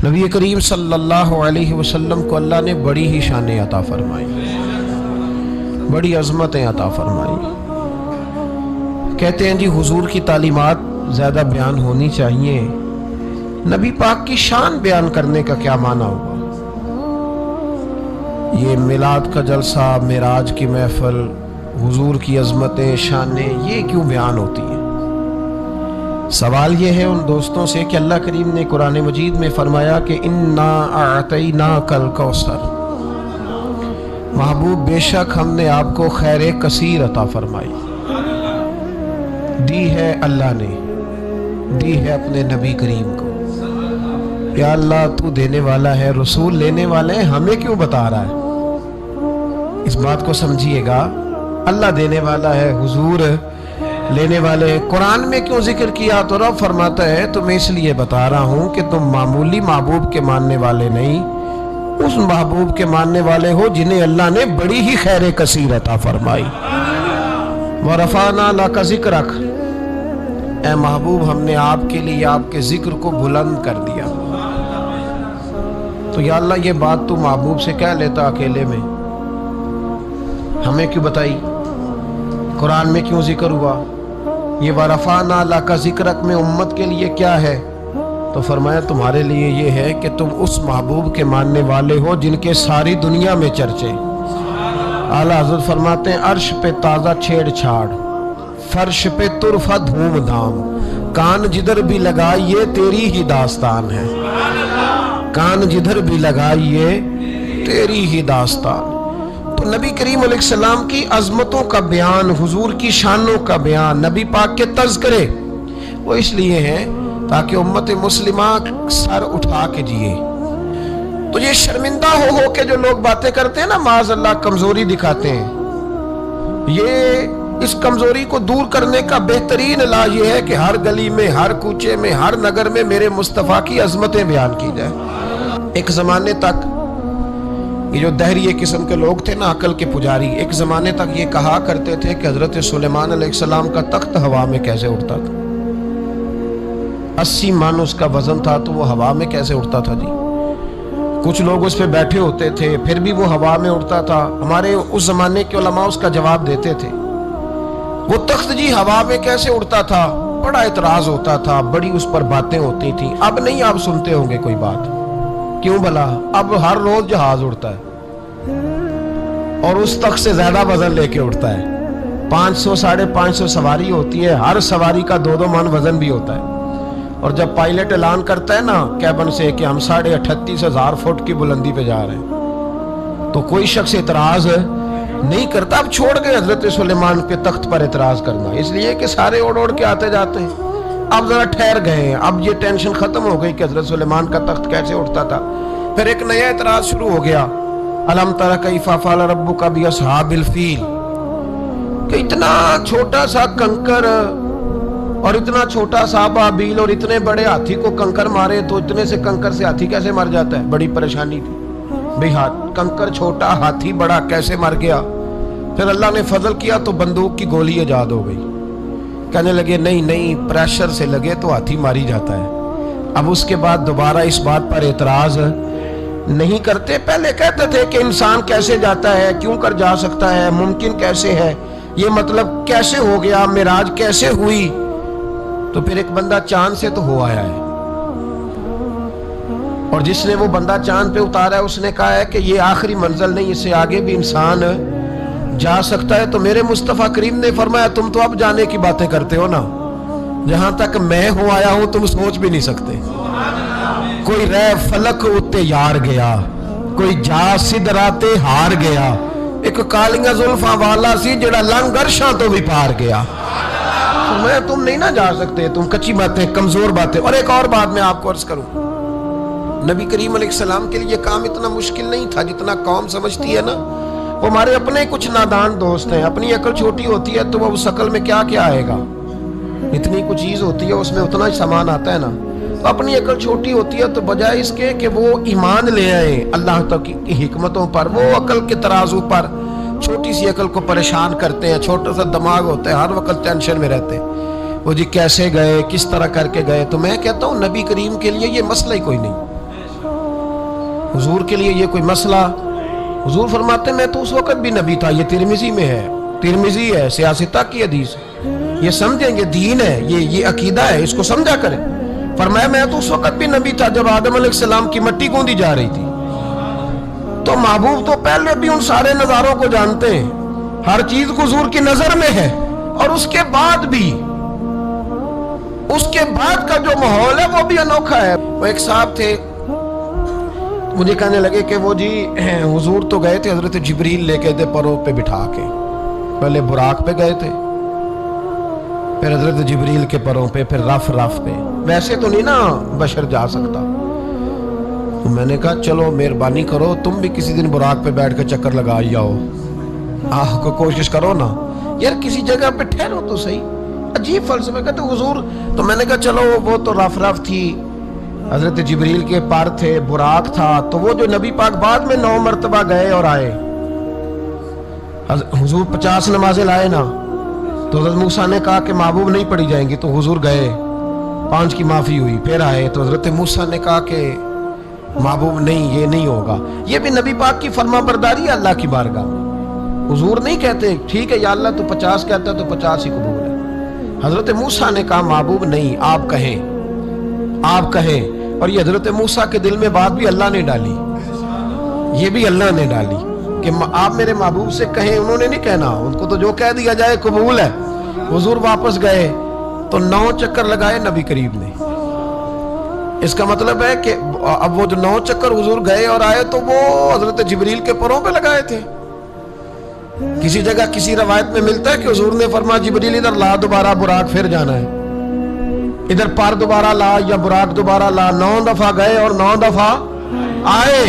نبی کریم صلی اللہ علیہ وسلم کو اللہ نے بڑی ہی شانیں عطا فرمائی، بڑی عظمتیں عطا فرمائی۔ کہتے ہیں جی حضور کی تعلیمات زیادہ بیان ہونی چاہیے، نبی پاک کی شان بیان کرنے کا کیا معنی ہوگا؟ یہ میلاد کا جلسہ، معراج کی محفل، حضور کی عظمتیں، شانیں، یہ کیوں بیان ہوتی ہیں؟ سوال یہ ہے ان دوستوں سے کہ اللہ کریم نے قرآن مجید میں فرمایا کہ اِنَّا أَعْطَيْنَاكَ الْكَوْثَرَ، محبوب بے شک ہم نے آپ کو خیر کثیر عطا فرمائی، دی ہے اللہ نے، دی ہے اپنے نبی کریم کو۔ یا اللہ تو دینے والا ہے، رسول لینے والے ہیں، ہمیں کیوں بتا رہا ہے؟ اس بات کو سمجھیے گا، اللہ دینے والا ہے، حضور لینے والے ہیں، قرآن میں کیوں ذکر کیا؟ تو رب فرماتا ہے تو میں اس لیے بتا رہا ہوں کہ تم معمولی محبوب کے ماننے والے نہیں، اس محبوب کے ماننے والے ہو جنہیں اللہ نے بڑی ہی خیر کثیر عطا فرمائی۔ وَرَفَعْنَا لَكَ ذِكْرَكَ، اے محبوب ہم نے آپ کے لیے آپ کے ذکر کو بلند کر دیا۔ تو یا اللہ یہ بات تو محبوب سے کہہ لیتا اکیلے میں، ہمیں کیوں بتائی؟ قرآن میں کیوں ذکر ہوا؟ یہ وَرَفَعْنَا لَكَ ذِكْرَكَ میں امت کے لیے کیا ہے؟ تو فرمایا تمہارے لیے یہ ہے کہ تم اس محبوب کے ماننے والے ہو جن کے ساری دنیا میں چرچے۔ اعلیٰ حضرت فرماتے ہیں عرش پہ تازہ چھیڑ چھاڑ، فرش پہ طرفہ دھوم دھام، کان جدھر بھی لگائیے تیری ہی داستان ہے، کان جدھر بھی لگائیے تیری ہی داستان۔ تو نبی کریم علیہ السلام کی عظمتوں کا بیان، حضور کی شانوں کا بیان، نبی پاک کے تذکرے، وہ اس لیے ہیں تاکہ امت مسلمہ سر اٹھا کے جیے۔ تو یہ شرمندہ ہو کے جو لوگ باتیں کرتے ہیں نا، معاذ اللہ کمزوری دکھاتے ہیں، یہ اس کمزوری کو دور کرنے کا بہترین علاج یہ ہے کہ ہر گلی میں، ہر کوچے میں، ہر نگر میں میرے مصطفیٰ کی عظمتیں بیان کی جائیں۔ ایک زمانے تک یہ جو دہریے قسم کے لوگ تھے نا، عقل کے پجاری، ایک زمانے تک یہ کہا کرتے تھے کہ حضرت سلیمان علیہ السلام کا تخت ہوا میں کیسے اڑتا تھا؟ 80 من اس کا وزن تھا تو وہ ہوا میں کیسے اڑتا تھا جی؟ کچھ لوگ اس پہ بیٹھے ہوتے تھے پھر بھی وہ ہوا میں اڑتا تھا۔ ہمارے اس زمانے کے علماء اس کا جواب دیتے تھے، وہ تخت جی ہوا میں کیسے اڑتا تھا؟ بڑا اعتراض ہوتا تھا، بڑی اس پر باتیں ہوتی تھیں۔ اب نہیں آپ سنتے ہوں گے کوئی بات، کیوں بھلا؟ اب ہر روز جہاز اڑتا ہے اور اس تخت سے زیادہ وزن لے کے اڑتا ہے۔ 500 550 سواری ہوتی ہے، ہر سواری کا 2 من وزن بھی ہوتا ہے۔ اور جب پائلٹ اعلان کرتا ہے نا کیبن سے کہ ہم 38,500 فٹ کی بلندی پہ جا رہے ہیں، تو کوئی شخص اعتراض نہیں کرتا۔ اب چھوڑ گئے حضرت سلیمان کے تخت پر اعتراض کرنا، اس لیے کہ سارے اوڑ کے آتے جاتے ہیں۔ اب ذرا ٹھہر گئے، اب یہ ٹینشن ختم ہو گئی کہ حضرت سلیمان کا تخت کیسے اٹھتا تھا۔ پھر ایک نیا اعتراض شروع ہو گیا، الم تر کیف فعل ربک باصحاب الفیل، کہ اتنا چھوٹا سا کنکر اور اتنا چھوٹا سا بابیل اور اتنے بڑے ہاتھی کو کنکر مارے تو اتنے سے کنکر سے ہاتھی کیسے مر جاتا ہے؟ بڑی پریشانی تھی بھئی، کنکر چھوٹا ہاتھی بڑا کیسے مر گیا؟ پھر اللہ نے فضل کیا تو بندوق کی گولی ایجاد ہو گئی۔ کہنے لگے نہیں پریشر سے لگے تو ہاتھی ماری جاتا ہے۔ اب اس کے بعد دوبارہ اس بات پر اعتراض نہیں کرتے۔ پہلے کہتے تھے کہ انسان کیسے جاتا ہے، کیوں کر جا سکتا ہے، ممکن کیسے ہے، یہ مطلب کیسے ہو گیا، معراج کیسے ہوئی؟ تو پھر ایک بندہ چاند سے تو ہو آیا ہے، اور جس نے وہ بندہ چاند پہ اتارا ہے اس نے کہا ہے کہ یہ آخری منزل نہیں، اس سے آگے بھی انسان جا سکتا ہے۔ تو میرے مصطفیٰ کریم نے فرمایا تم تو اب جانے کی باتیں کرتے ہو نا، جہاں تک میں ہوں آیا ہوں تم سوچ بھی نہیں سکتے۔ کوئی رہ فلک اتے یار گیا، کوئی جا سدراتے ہار گیا، ایک کالیاں زلفاں والا سی جڑا لنگ عرشاں تو بھی پار گیا۔ میں تم نہیں نہ جا سکتے، تم کچی باتیں، کمزور باتیں۔ اور ایک اور بات میں آپ کو عرض کروں، نبی کریم علیہ السلام کے لیے کام اتنا مشکل نہیں تھا جتنا قوم سمجھتی ہے نا۔ وہ ہمارے اپنے کچھ نادان دوست ہیں، اپنی عقل چھوٹی ہوتی ہے تو وہ اس عقل میں کیا آئے گا، اتنی کچھ چیز ہوتی ہے اس میں اتنا ہی سامان آتا ہے نا۔ تو اپنی عقل چھوٹی ہوتی ہے تو بجائے اس کے کہ وہ ایمان لے آئیں اللہ تک کی حکمتوں پر، وہ عقل کے ترازو پر چھوٹی سی عقل کو پریشان کرتے ہیں۔ چھوٹا سا دماغ ہوتا ہے، ہر وقت ٹینشن میں رہتے ہیں، وہ جی کیسے گئے، کس طرح کر کے گئے۔ تو میں کہتا ہوں نبی کریم کے لیے یہ مسئلہ ہی کوئی نہیں، حضور کے لیے یہ کوئی مسئلہ؟ حضور فرماتے میں تو اس وقت بھی نبی تھا. یہ ترمذی میں ہے, ترمذی ہے, سیاستہ کی حدیث ہے. یہ سمجھیں گے دین ہے, یہ عقیدہ ہے, اس کو سمجھا کریں. فرمایا میں تو اس وقت بھی نبی تھا جب آدم علیہ السلام کی مٹی گوندی جا رہی تھی. تو محبوب تو پہلے بھی ان سارے نظاروں کو جانتے ہیں, ہر چیز حضور کی نظر میں ہے. اور اس کے بعد بھی, اس کے بعد کا جو ماحول ہے وہ بھی انوکھا ہے. وہ ایک صاحب تھے, مجھے کہنے لگے کہ وہ جی حضور تو گئے تھے, حضرت جبریل لے کے تھے پروں پہ بٹھا کے. پہلے براق پہ گئے تھے, پھر حضرت جبریل کے پروں پہ, پھر رف پہ. ویسے تو نہیں نا بشر جا سکتا. تو میں نے کہا چلو مہربانی کرو, تم بھی کسی دن براق پہ بیٹھ کے چکر لگا آؤ, کو کوشش کرو نا یار, کسی جگہ پہ ٹھہرو تو صحیح. عجیب فلسفہ. کہتے حضور, تو میں نے کہا چلو وہ تو رف تھی, حضرت جبریل کے پر تھے, براق تھا. تو وہ جو نبی پاک بعد میں 9 مرتبہ گئے اور آئے, حضور 50 نمازیں لائے نا, تو حضرت موسیٰ نے کہا کہ محبوب نہیں پڑھی جائیں گی, تو حضور گئے, 5 کی معافی ہوئی. پھر آئے تو حضرت موسیٰ نے کہا کہ محبوب نہیں, یہ نہیں ہوگا. یہ بھی نبی پاک کی فرما برداری ہے اللہ کی بارگاہ میں. حضور نہیں کہتے ٹھیک ہے یا اللہ تو 50 کہتا ہے تو 50 ہی قبول ہے. حضرت موسیٰ نے کہا محبوب نہیں, آپ کہیں. اور یہ حضرت موسیٰ کے دل میں بات بھی اللہ نے ڈالی, یہ بھی اللہ نے ڈالی کہ آپ میرے محبوب سے کہیں. انہوں نے نہیں کہنا, ان کو تو جو کہہ دیا جائے قبول ہے. حضور واپس گئے تو 9 چکر لگائے نبی کریم نے. اس کا مطلب ہے کہ اب وہ جو 9 چکر حضور گئے اور آئے تو وہ حضرت جبریل کے پروں پہ لگائے تھے. کسی جگہ کسی روایت میں ملتا ہے کہ حضور نے فرمایا جبریل ادھر لا, دوبارہ براق پھر جانا ہے, ادھر پر دوبارہ لا یا براق دوبارہ لا. 9 دفعہ گئے اور 9 دفعہ آئے.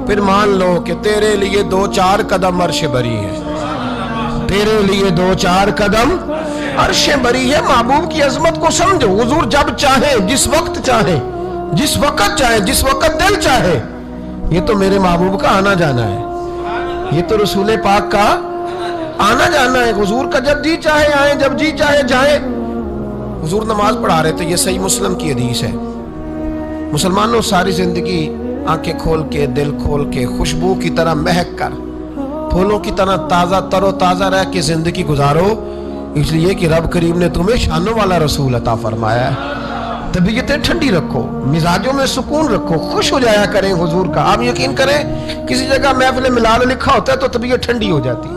پھر مان لو کہ تیرے لیے 2-4 قدم عرش بری ہے, تیرے لیے 2-4 قدم عرش بری ہے. محبوب کی عظمت کو سمجھو. حضور جب چاہے, جس وقت چاہے, جس وقت چاہے, جس وقت دل چاہے. یہ تو میرے محبوب کا آنا جانا ہے, یہ تو رسول پاک کا آنا جانا ہے. حضور کا جب جی چاہے آئیں, جب جی چاہے جائیں. حضور نماز پڑھا رہے تھے, یہ صحیح مسلم کی حدیث ہے. مسلمانوں ساری زندگی آنکھیں کھول کے, دل کھول کے, خوشبو کی طرح مہک کر, پھولوں کی طرح تازہ تر و تازہ رہ کے زندگی گزارو, اس لیے کہ رب کریم نے تمہیں شانوں والا رسول عطا فرمایا ہے. طبیعتیں ٹھنڈی رکھو, مزاجوں میں سکون رکھو, خوش ہو جایا کریں حضور کا. آپ یقین کریں کسی جگہ محفل ملال لکھا ہوتا ہے تو طبیعت ٹھنڈی ہو جاتی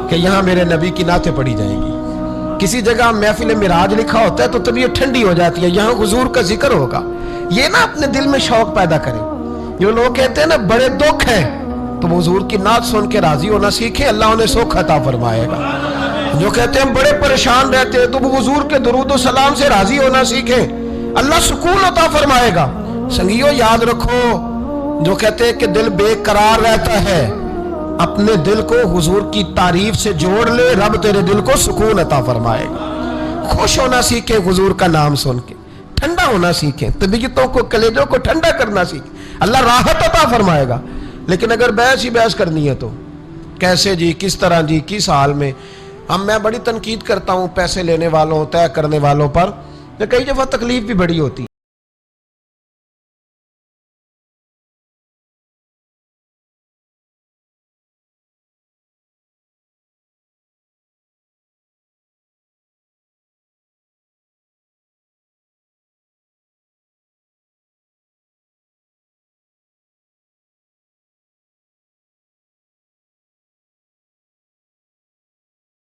کہ یہاں میرے نبی کی نعتیں پڑھی جائیں گی. کسی جگہ محفل معراج لکھا ہوتا ہے تو طبیعت ٹھنڈی ہو جاتی ہے, یہاں حضور کا ذکر ہوگا. یہ نا اپنے دل میں شوق پیدا کریں. جو لوگ کہتے ہیں نا بڑے دکھ ہیں, تو حضور کی نعت سن کے راضی ہونا سیکھیں, اللہ انہیں سکھ عطا فرمائے گا. جو کہتے ہیں بڑے پریشان رہتے ہیں, تو وہ حضور کے درود و سلام سے راضی ہونا سیکھیں, اللہ سکون عطا فرمائے گا. سنگیو یاد رکھو, جو کہتے ہیں کہ دل بے قرار رہتا ہے, اپنے دل کو حضور کی تعریف سے جوڑ لے, رب تیرے دل کو سکون عطا فرمائے گا. خوش ہونا سیکھیں حضور کا نام سن کے, ٹھنڈا ہونا سیکھیں, طبیعتوں کو, کلیجوں کو ٹھنڈا کرنا سیکھیں, اللہ راحت عطا فرمائے گا. لیکن اگر بحث ہی بحث کرنی ہے تو کیسے جی, کس طرح جی, کس حال میں. میں بڑی تنقید کرتا ہوں پیسے لینے والوں, طے کرنے والوں پر, کئی دفعہ تکلیف بھی بڑی ہوتی.